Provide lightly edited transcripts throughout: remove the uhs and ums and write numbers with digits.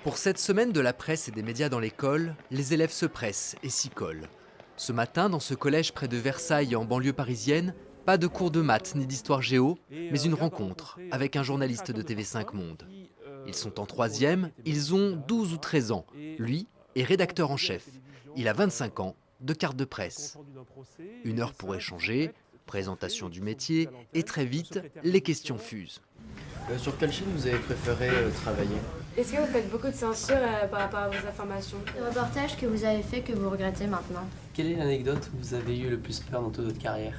Pour cette semaine de la presse et des médias dans l'école, les élèves se pressent et s'y collent. Ce matin, dans ce collège près de Versailles en banlieue parisienne, pas de cours de maths ni d'histoire géo, mais une rencontre avec un journaliste de TV5 Monde. Ils sont en troisième, ils ont 12 ou 13 ans. Lui est rédacteur en chef. Il a 25 ans, de carte de presse. 1 heure pour échanger, présentation du métier, et très vite, les questions fusent. Sur quelle chaîne vous avez préféré travailler? Est-ce que vous faites beaucoup de censure par rapport à vos informations? Le reportage que vous avez fait que vous regrettez maintenant. Quelle est l'anecdote où vous avez eu le plus peur dans toute votre carrière?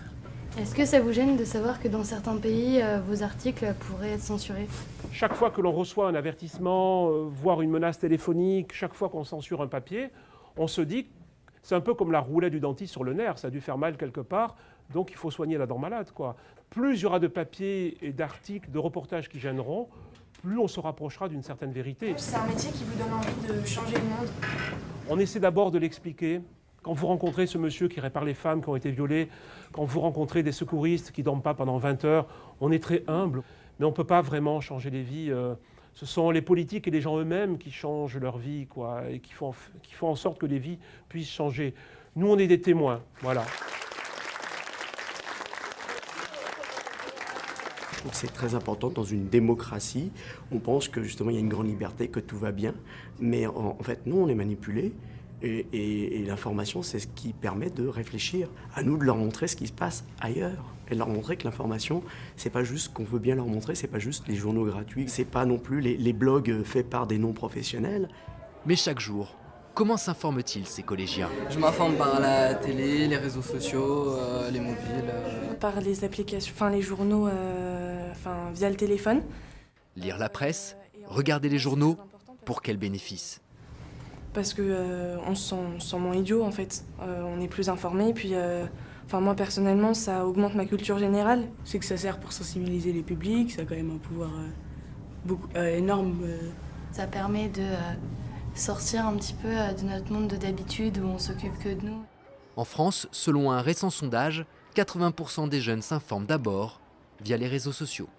Est-ce que ça vous gêne de savoir que dans certains pays, vos articles pourraient être censurés? Chaque fois que l'on reçoit un avertissement, voire une menace téléphonique, chaque fois qu'on censure un papier, on se dit, c'est un peu comme la roulette du dentiste sur le nerf, ça a dû faire mal quelque part, donc il faut soigner la dent malade, quoi. Plus il y aura de papiers et d'articles, de reportages qui gêneront, plus on se rapprochera d'une certaine vérité. C'est un métier qui vous donne envie de changer le monde. On essaie d'abord de l'expliquer. Quand vous rencontrez ce monsieur qui répare les femmes qui ont été violées, quand vous rencontrez des secouristes qui ne dorment pas pendant 20 heures, on est très humble, mais on ne peut pas vraiment changer les vies. Ce sont les politiques et les gens eux-mêmes qui changent leur vie, quoi, et qui font en sorte que les vies puissent changer. Nous, on est des témoins, voilà. Donc c'est très important dans une démocratie. On pense que justement il y a une grande liberté, que tout va bien, mais en fait nous on est manipulés et l'information c'est ce qui permet de réfléchir. À nous de leur montrer ce qui se passe ailleurs et de leur montrer que l'information c'est pas juste ce qu'on veut bien leur montrer, c'est pas juste les journaux gratuits, c'est pas non plus les blogs faits par des non-professionnels. Mais chaque jour, comment s'informent-ils ces collégiens? Je m'informe par la télé, les réseaux sociaux, les mobiles. Par les applications, les journaux, via le téléphone. Lire la presse, regarder les journaux, pour quel bénéfice? Parce que on se sent moins idiot en fait. On est plus informé, puis moi personnellement ça augmente ma culture générale. C'est que ça sert pour sensibiliser les publics, ça a quand même un pouvoir énorme. Ça permet de sortir un petit peu de notre monde d'habitude où on s'occupe que de nous. En France, selon un récent sondage, 80% des jeunes s'informent d'abord via les réseaux sociaux.